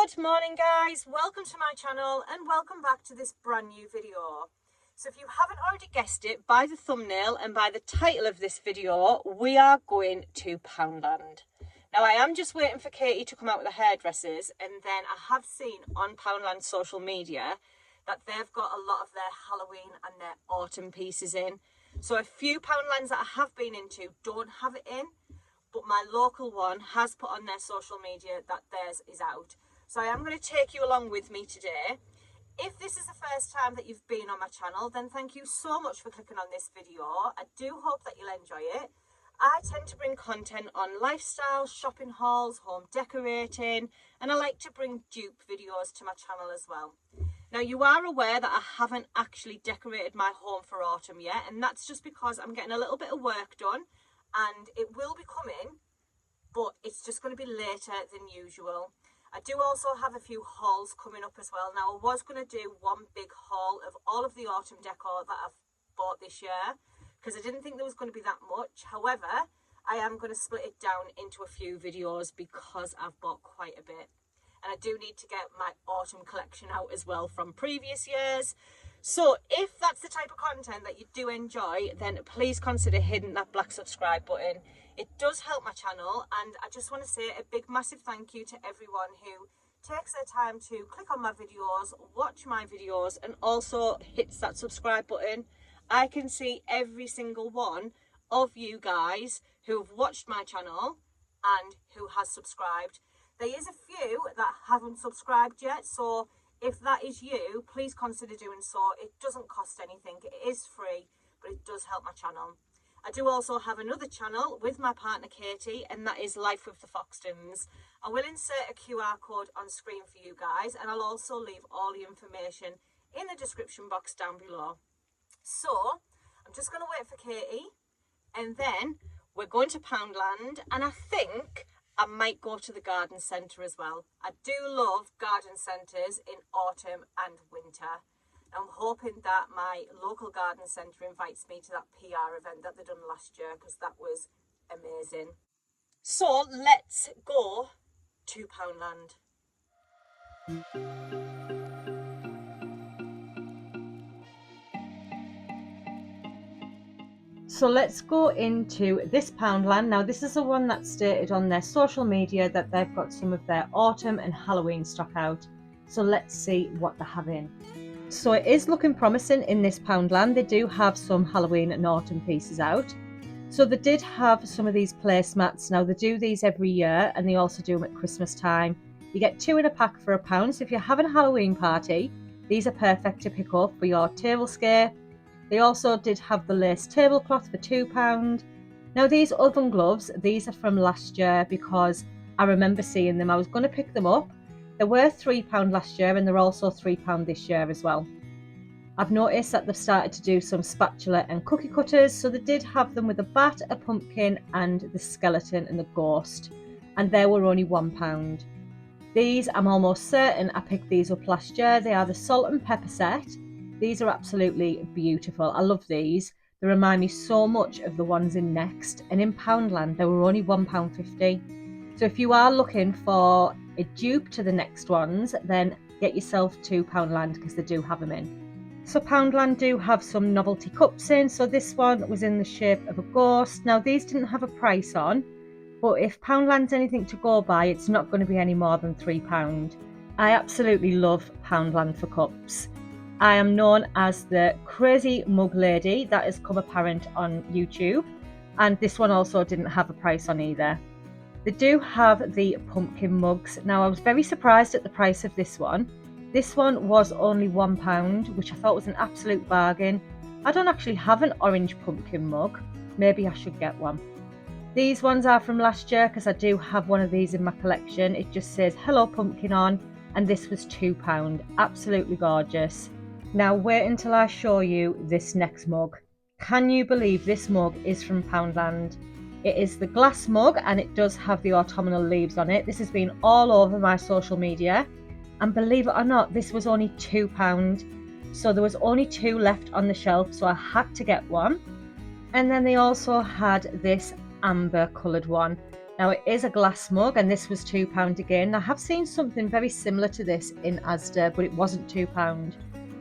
Good morning guys, welcome to my channel and welcome back to this brand new video. So if you haven't already guessed it by the thumbnail and by the title of this video, we are going to Poundland. Now I am just waiting for Katie to come out with the hairdressers, and then I have seen on Poundland social media that they've got a lot of their Halloween and their autumn pieces in. So a few Poundlands that I have been into don't have it in, but my local one has put on their social media that theirs is out. So I am going to take you along with me today. If this is the first time that you've been on my channel, then thank you so much for clicking on this video. I do hope that you'll enjoy it. I tend to bring content on lifestyle, shopping hauls, home decorating, and I like to bring dupe videos to my channel as well. Now you are aware that I haven't actually decorated my home for autumn yet, and that's just because I'm getting a little bit of work done, and it will be coming, but it's just going to be later than usual. I do also have a few hauls coming up as well. Now I was going to do one big haul of all of the autumn decor that I've bought this year, because I didn't think there was going to be that much. However, I am going to split it down into a few videos because I've bought quite a bit. And I do need to get my autumn collection out as well from previous years. So if that's the type of content that you do enjoy, then please consider hitting that black subscribe button. It does help my channel, and I just want to say a big massive thank you to everyone who takes their time to click on my videos, watch my videos, and also hits that subscribe button. I can see every single one of you guys who have watched my channel and who has subscribed. There is a few that haven't subscribed yet, so if that is you, please consider doing so. It doesn't cost anything, it is free, but it does help my channel. I do also have another channel with my partner Katie, and that is Life with the Foxtons. I will insert a QR code on screen for you guys, and I'll also leave all the information in the description box down below. So I'm just going to wait for Katie, and then we're going to Poundland, and I think I might go to the garden centre as well. I do love garden centres in autumn and winter. I'm hoping that my local garden centre invites me to that PR event that they done last year, because that was amazing. So let's go to Poundland. So let's go into this Poundland. Now this is the one that's stated on their social media that they've got some of their autumn and Halloween stock out. So let's see what they have in. So it is looking promising in this Poundland. They do have some Halloween and autumn pieces out. So they did have some of these placemats. Now they do these every year, and they also do them at Christmas time. You get 2 in a pack for £1. So if you're having a Halloween party, these are perfect to pick up for your table scare. They also did have the lace tablecloth for £2. Now these oven gloves, these are from last year because I remember seeing them. I was going to pick them up. They were £3 last year, and they're also £3 this year as well. I've noticed that they've started to do some spatula and cookie cutters, so they did have them with a bat, a pumpkin, and the skeleton and the ghost, and they were only £1. These, I'm almost certain I picked these up last year. They are the salt and pepper set. These are absolutely beautiful. I love these. They remind me so much of the ones in Next, and in Poundland they were only £1.50. So if you are looking for a dupe to the Next ones, then get yourself to Poundland because they do have them in. So Poundland do have some novelty cups in. So this one was in the shape of a ghost. Now these didn't have a price on, but if Poundland's anything to go by, it's not going to be any more than £3. I absolutely love Poundland for cups. I am known as the crazy mug lady. That has come apparent on YouTube, and this one also didn't have a price on either. They do have the pumpkin mugs. Now I was very surprised at the price of this one. This one was only £1, which I thought was an absolute bargain. I don't actually have an orange pumpkin mug. Maybe I should get one. These ones are from last year because I do have one of these in my collection. It just says Hello Pumpkin on, and this was £2. Absolutely gorgeous. Now wait until I show you this next mug. Can you believe this mug is from Poundland? It is the glass mug, and it does have the autumnal leaves on it. This has been all over my social media, and believe it or not, this was only £2. So there was only 2 left on the shelf, so I had to get one. And then they also had this amber coloured one. Now it is a glass mug and this was £2 again. I have seen something very similar to this in Asda, but it wasn't £2.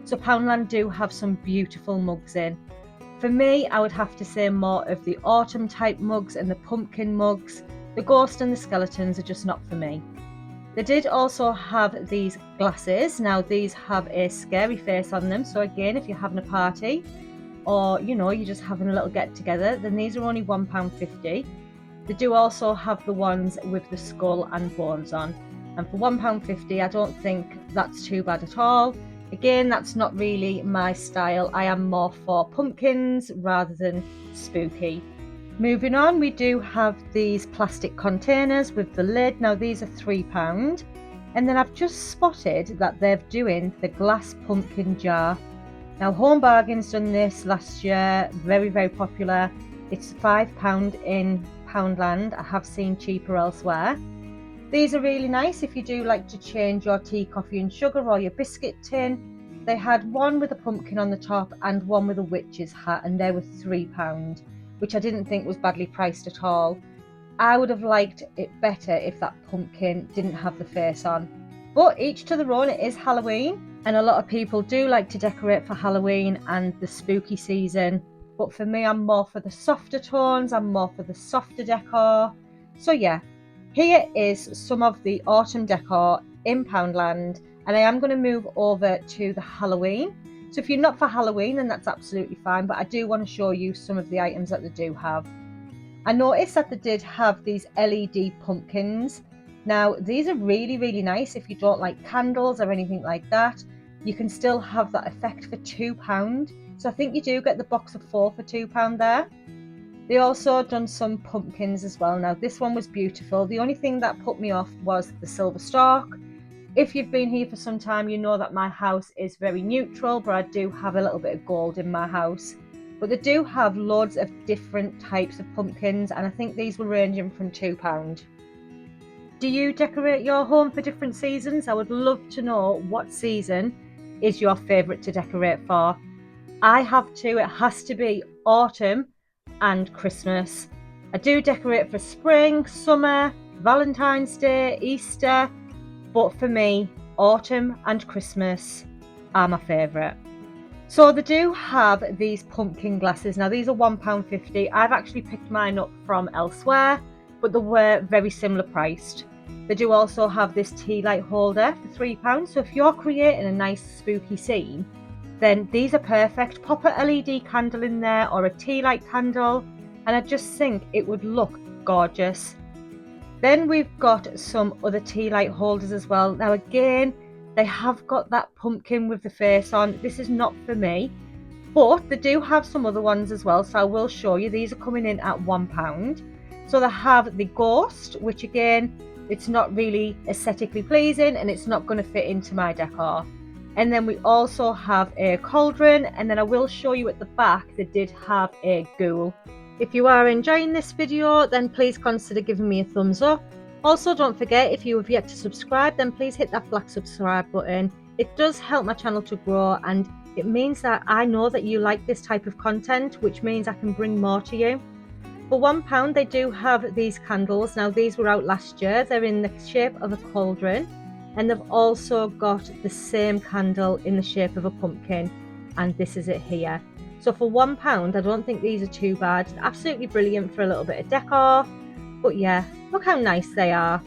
So Poundland do have some beautiful mugs in. For me, I would have to say more of the autumn type mugs and the pumpkin mugs. The ghost and the skeletons are just not for me. They did also have these glasses. Now these have a scary face on them. So again, if you're having a party or you're just having a little get together, then these are only £1.50. They do also have the ones with the skull and bones on. And for £1.50, I don't think that's too bad at all. Again, that's not really my style. I am more for pumpkins rather than spooky. Moving on, we do have these plastic containers with the lid. Now these are £3. And then I've just spotted that they're doing the glass pumpkin jar. Now Home Bargains done this last year, very, very popular. It's £5 in Poundland. I have seen cheaper elsewhere. These are really nice if you do like to change your tea, coffee and sugar or your biscuit tin. They had one with a pumpkin on the top and one with a witch's hat, and they were £3, which I didn't think was badly priced at all. I would have liked it better if that pumpkin didn't have the face on. But each to their own, it is Halloween, and a lot of people do like to decorate for Halloween and the spooky season. But for me, I'm more for the softer tones, I'm more for the softer decor. So yeah, here is some of the autumn decor in Poundland, and I am going to move over to the Halloween. So if you're not for Halloween, then that's absolutely fine, but I do want to show you some of the items that they do have. I noticed that they did have these LED pumpkins. Now, these are really, really nice if you don't like candles or anything like that. You can still have that effect for £2. So I think you do get the box of 4 for £2 there. They also done some pumpkins as well. Now this one was beautiful. The only thing that put me off was the silver stalk. If you've been here for some time, you know that my house is very neutral, but I do have a little bit of gold in my house. But they do have loads of different types of pumpkins, and I think these were ranging from £2. Do you decorate your home for different seasons? I would love to know what season is your favourite to decorate for. I have to. It has to be autumn and Christmas. I do decorate for spring, summer, Valentine's Day, Easter, but for me, autumn and Christmas are my favourite. So they do have these pumpkin glasses. Now these are £1.50. I've actually picked mine up from elsewhere, but they were very similar priced. They do also have this tea light holder for £3. So if you're creating a nice spooky scene, then these are perfect. Pop a LED candle in there or a tea light candle, and I just think it would look gorgeous. Then we've got some other tea light holders as well. Now again, they have got that pumpkin with the face on. This is not for me, but they do have some other ones as well, so I will show you. These are coming in at £1. So they have the ghost, which again, it's not really aesthetically pleasing and it's not going to fit into my decor. And then we also have a cauldron, and then I will show you at the back they did have a ghoul. If you are enjoying this video, then please consider giving me a thumbs up. Also, don't forget, if you have yet to subscribe, then please hit that black subscribe button. It does help my channel to grow, and it means that I know that you like this type of content, which means I can bring more to you. For £1, they do have these candles. Now these were out last year. They're in the shape of a cauldron, and they've also got the same candle in the shape of a pumpkin, and this is it here. So for £1, I don't think these are too bad. Absolutely brilliant for a little bit of decor. But yeah, look how nice they are.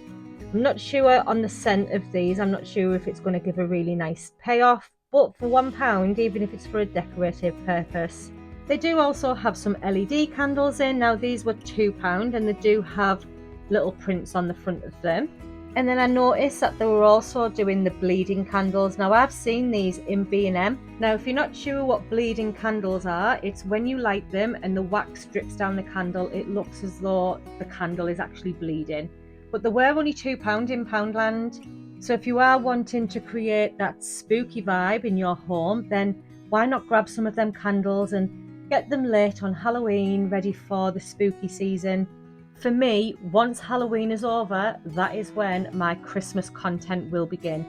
I'm not sure on the scent of these. I'm not sure if it's going to give a really nice payoff. But for £1, even if it's for a decorative purpose. They do also have some LED candles in. Now these were £2, and they do have little prints on the front of them. And then I noticed that they were also doing the bleeding candles. Now I've seen these in B&M. Now if you're not sure what bleeding candles are, it's when you light them and the wax drips down the candle, it looks as though the candle is actually bleeding. But they were only £2 in Poundland. So if you are wanting to create that spooky vibe in your home, then why not grab some of them candles and get them lit on Halloween, ready for the spooky season. For me, once Halloween is over, that is when my Christmas content will begin.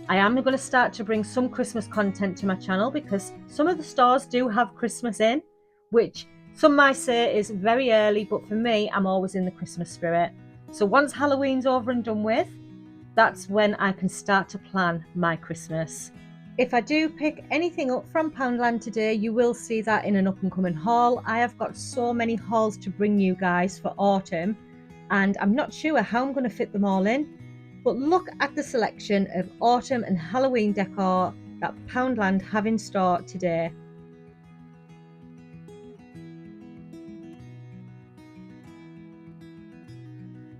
I am going to start to bring some Christmas content to my channel because some of the stores do have Christmas in, which some might say is very early, but for me, I'm always in the Christmas spirit. So once Halloween's over and done with, that's when I can start to plan my Christmas. If I do pick anything up from Poundland today, you will see that in an up and coming haul. I have got so many hauls to bring you guys for autumn, and I'm not sure how I'm going to fit them all in. But look at the selection of autumn and Halloween decor that Poundland have in store today.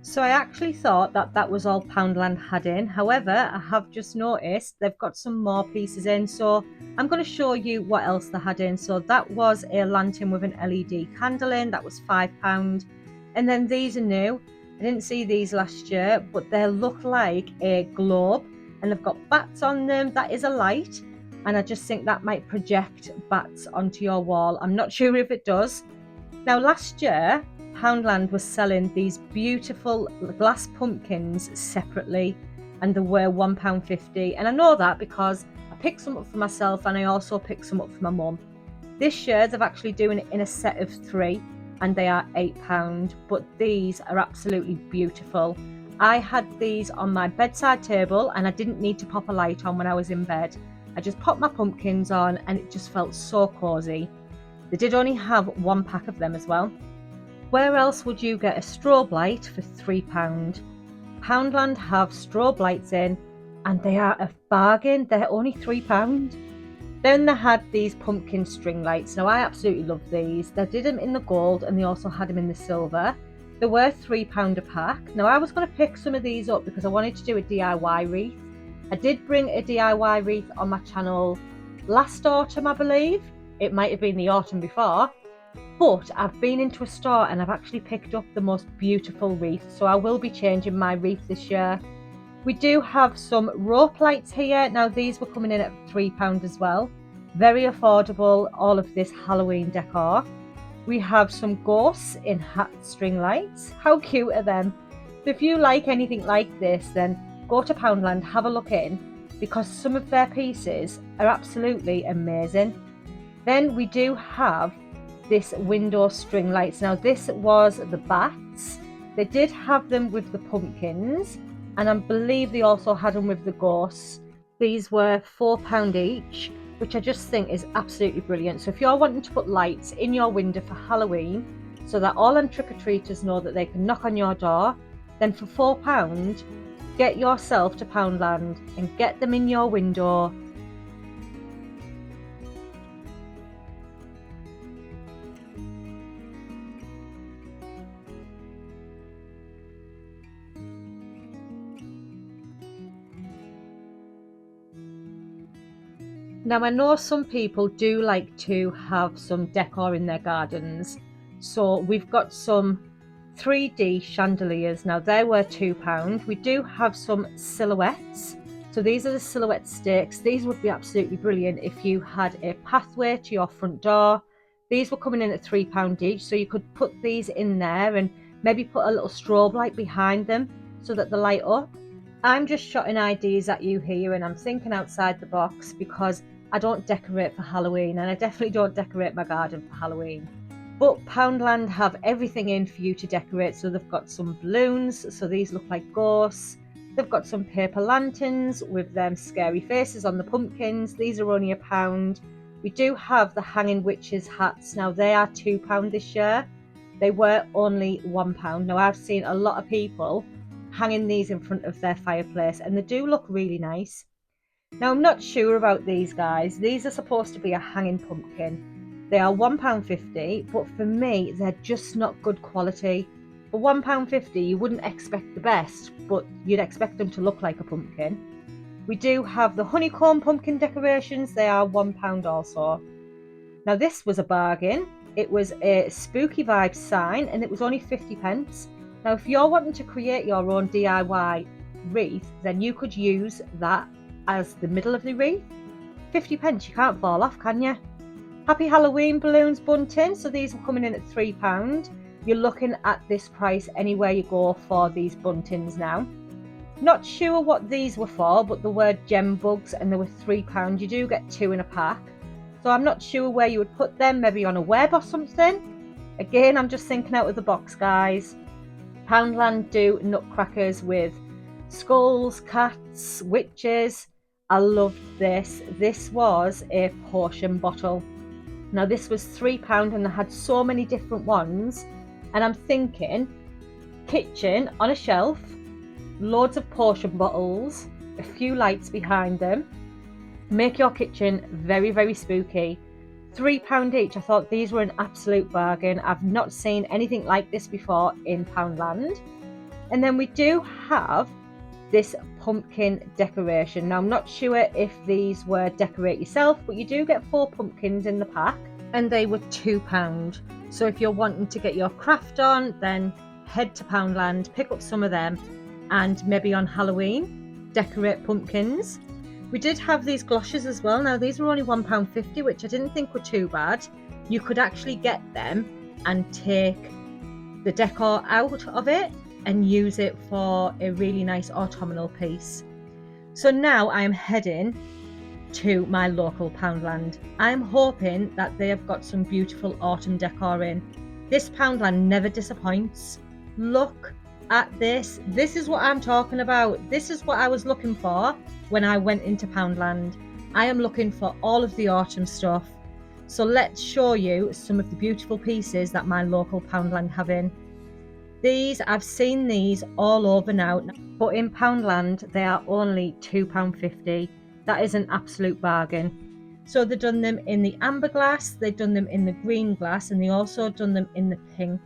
So I actually thought that that was all Poundland had in. However, I have just noticed they've got some more pieces in. So I'm going to show you what else they had in. So that was a lantern with an LED candle in. That was £5. And then these are new. I didn't see these last year, but they look like a globe. And they've got bats on them. That is a light. And I just think that might project bats onto your wall. I'm not sure if it does. Now last year, Poundland was selling these beautiful glass pumpkins separately, and they were £1.50. And I know that because I picked some up for myself and I also picked some up for my mum. This year they've actually doing it in a set of 3 and they are £8, but these are absolutely beautiful. I had these on my bedside table and I didn't need to pop a light on when I was in bed. I just popped my pumpkins on and it just felt so cosy. They did only have 1 pack of them as well. Where else would you get a strobe light for £3? Poundland have strobe lights in and they are a bargain. They're only £3. Then they had these pumpkin string lights. Now I absolutely love these. They did them in the gold and they also had them in the silver. They were £3 a pack. Now I was going to pick some of these up because I wanted to do a DIY wreath. I did bring a DIY wreath on my channel last autumn, I believe. It might have been the autumn before. But I've been into a store and I've actually picked up the most beautiful wreath, so I will be changing my wreath this year. We do have some rope lights here. Now these were coming in at £3 as well. Very affordable, all of this Halloween decor. We have some ghosts in hat string lights. How cute are them? So if you like anything like this, then go to Poundland, have a look in, because some of their pieces are absolutely amazing. Then we do have this window string lights. Now this was the bats. They did have them with the pumpkins and I believe they also had them with the ghosts. These were £4 each, which I just think is absolutely brilliant. So if you're wanting to put lights in your window for Halloween so that all them trick-or-treaters know that they can knock on your door, then for £4 get yourself to Poundland and get them in your window. Now I know some people do like to have some decor in their gardens, so we've got some 3D chandeliers. Now they were £2. We do have some silhouettes. So these are the silhouette stakes. These would be absolutely brilliant if you had a pathway to your front door. These were coming in at £3 each, so you could put these in there and maybe put a little strobe light behind them so that they light up. I'm just shotting ideas at you here and I'm thinking outside the box because I don't decorate for Halloween and I definitely don't decorate my garden for Halloween. But Poundland have everything in for you to decorate. So they've got some balloons, so these look like ghosts. They've got some paper lanterns with them scary faces on the pumpkins. These are only £1. We do have the hanging witches hats. Now they are £2 this year. They were only £1. Now I've seen a lot of people hanging these in front of their fireplace and they do look really nice. Now I'm not sure about these guys. These are supposed to be a hanging pumpkin. They are £1.50, but for me they're just not good quality. For £1.50 you wouldn't expect the best, but you'd expect them to look like a pumpkin. We do have the honeycomb pumpkin decorations. They are £1 also. Now this was a bargain. It was a spooky vibes sign and it was only 50p. Now if you're wanting to create your own DIY wreath, then you could use that as the middle of the wreath. 50p, you can't fall off, can you? Happy Halloween balloons bunting. So these are coming in at £3. You're looking at this price anywhere you go for these buntings now. Not sure what these were for, but the word gem bugs and they were £3. You do get 2 in a pack. So I'm not sure where you would put them, maybe on a web or something. Again, I'm just thinking out of the box, guys. Poundland do nutcrackers with skulls, cats, witches. I loved this. This was a potion bottle. Now this was £3 and they had so many different ones, and I'm thinking kitchen on a shelf, loads of potion bottles, a few lights behind them. Make your kitchen very, very spooky. £3 each. I thought these were an absolute bargain. I've not seen anything like this before in Poundland. And then we do have this pumpkin decoration. Now I'm not sure if these were decorate yourself, but you do get 4 pumpkins in the pack and they were £2. So if you're wanting to get your craft on, then head to Poundland, pick up some of them, and maybe on Halloween decorate pumpkins. We did have these glosses as well. Now these were only £1.50, which I didn't think were too bad. You could actually get them and take the decor out of it and use it for a really nice autumnal piece. So now I am heading to my local Poundland. I'm hoping that they have got some beautiful autumn decor in. This Poundland never disappoints. Look at this. This is what I'm talking about. This is what I was looking for when I went into Poundland. I am looking for all of the autumn stuff. So let's show you some of the beautiful pieces that my local Poundland have in. These, I've seen these all over now, but in Poundland they are only £2.50. That is an absolute bargain. So they've done them in the amber glass, they've done them in the green glass, and they also done them in the pink.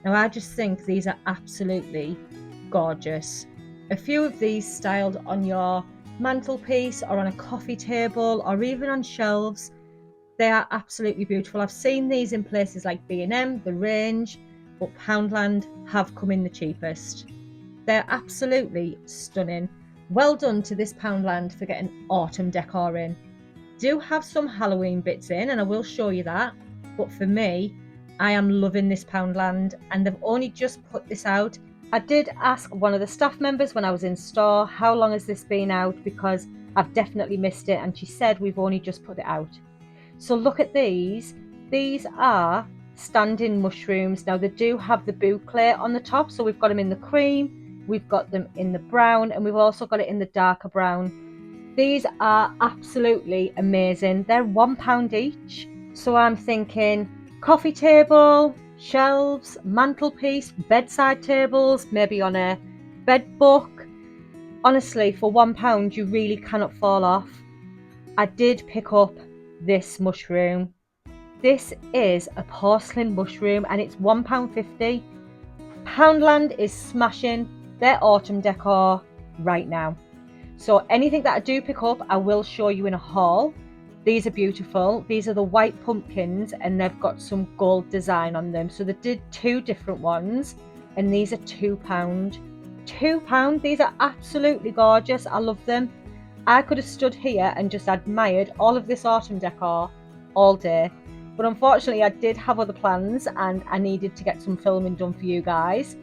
Now I just think these are absolutely gorgeous. A few of these styled on your mantelpiece or on a coffee table or even on shelves. They are absolutely beautiful. I've seen these in places like B&M, The Range, but Poundland have come in the cheapest. They're absolutely stunning. Well done to this Poundland for getting autumn decor in. Do have some Halloween bits in, and I will show you that, but for me, I am loving this Poundland, and they've only just put this out. I did ask one of the staff members when I was in store, how long has this been out, because I've definitely missed it, and she said we've only just put it out. So look at these. These are standing mushrooms. Now they do have the boucle on the top, so we've got them in the cream, we've got them in the brown, and we've also got it in the darker brown. These are absolutely amazing. They're £1 each. So I'm thinking coffee table, shelves, mantelpiece, bedside tables, maybe on a bed book. Honestly, for £1 you really cannot fall off. I did pick up this mushroom. This is a porcelain mushroom and it's £1.50. Poundland is smashing their autumn decor right now. So anything that I do pick up, I will show you in a haul. These are beautiful. These are the white pumpkins and they've got some gold design on them. So they did 2 different ones and these are £2. £2. These are absolutely gorgeous. I love them. I could have stood here and just admired all of this autumn decor all day. But unfortunately I did have other plans and I needed to get some filming done for you guys.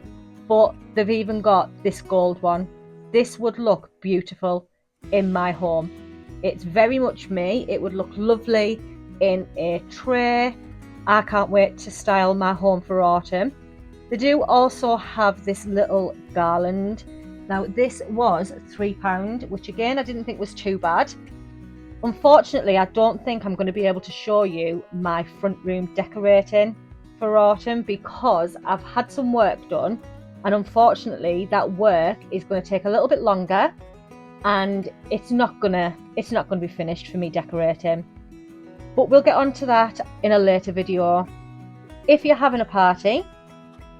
But they've even got this gold one. This would look beautiful in my home. It's very much me. It would look lovely in a tray. I can't wait to style my home for autumn. They do also have this little garland. Now this was £3, which again I didn't think was too bad. Unfortunately, I don't think I'm going to be able to show you my front room decorating for autumn because I've had some work done, and unfortunately that work is going to take a little bit longer and it's not going to be finished for me decorating. But we'll get on to that in a later video. If you're having a party,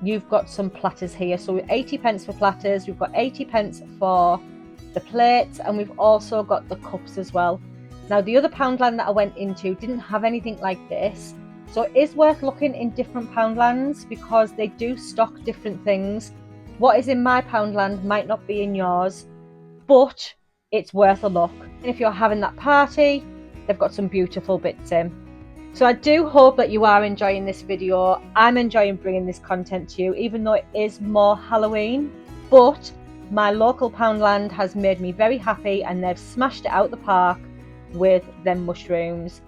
you've got some platters here. So 80p for platters, we've got 80p for the plates, and we've also got the cups as well. Now the other Poundland that I went into didn't have anything like this, so it is worth looking in different Poundlands because they do stock different things. What is in my Poundland might not be in yours, but it's worth a look. And if you're having that party, they've got some beautiful bits in. So I do hope that you are enjoying this video. I'm enjoying bringing this content to you, even though it is more Halloween, but my local Poundland has made me very happy and they've smashed it out the park with them mushrooms.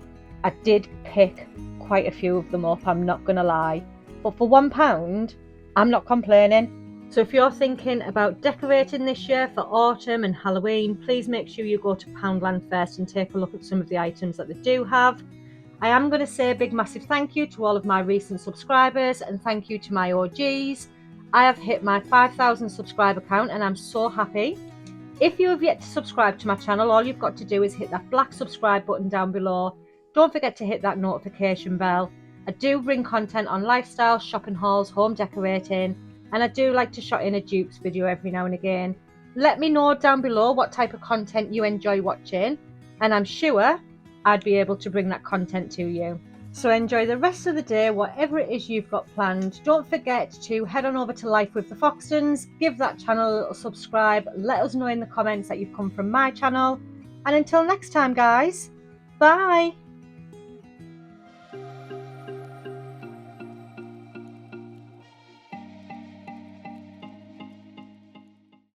I did pick quite a few of them up, I'm not gonna lie, but for £1 I'm not complaining. So if you're thinking about decorating this year for autumn and Halloween, please make sure you go to Poundland first and take a look at some of the items that they do have. I am going to say a big massive thank you to all of my recent subscribers and thank you to my OGs. I have hit my 5,000 subscriber count and I'm so happy. If you have yet to subscribe to my channel, all you've got to do is hit that black subscribe button down below. Don't forget to hit that notification bell. I do bring content on lifestyle, shopping hauls, home decorating, and I do like to shot in a dupes video every now and again. Let me know down below what type of content you enjoy watching, and I'm sure I'd be able to bring that content to you. So enjoy the rest of the day, whatever it is you've got planned. Don't forget to head on over to Life with the Foxtons, give that channel a little subscribe, let us know in the comments that you've come from my channel. And until next time guys, bye!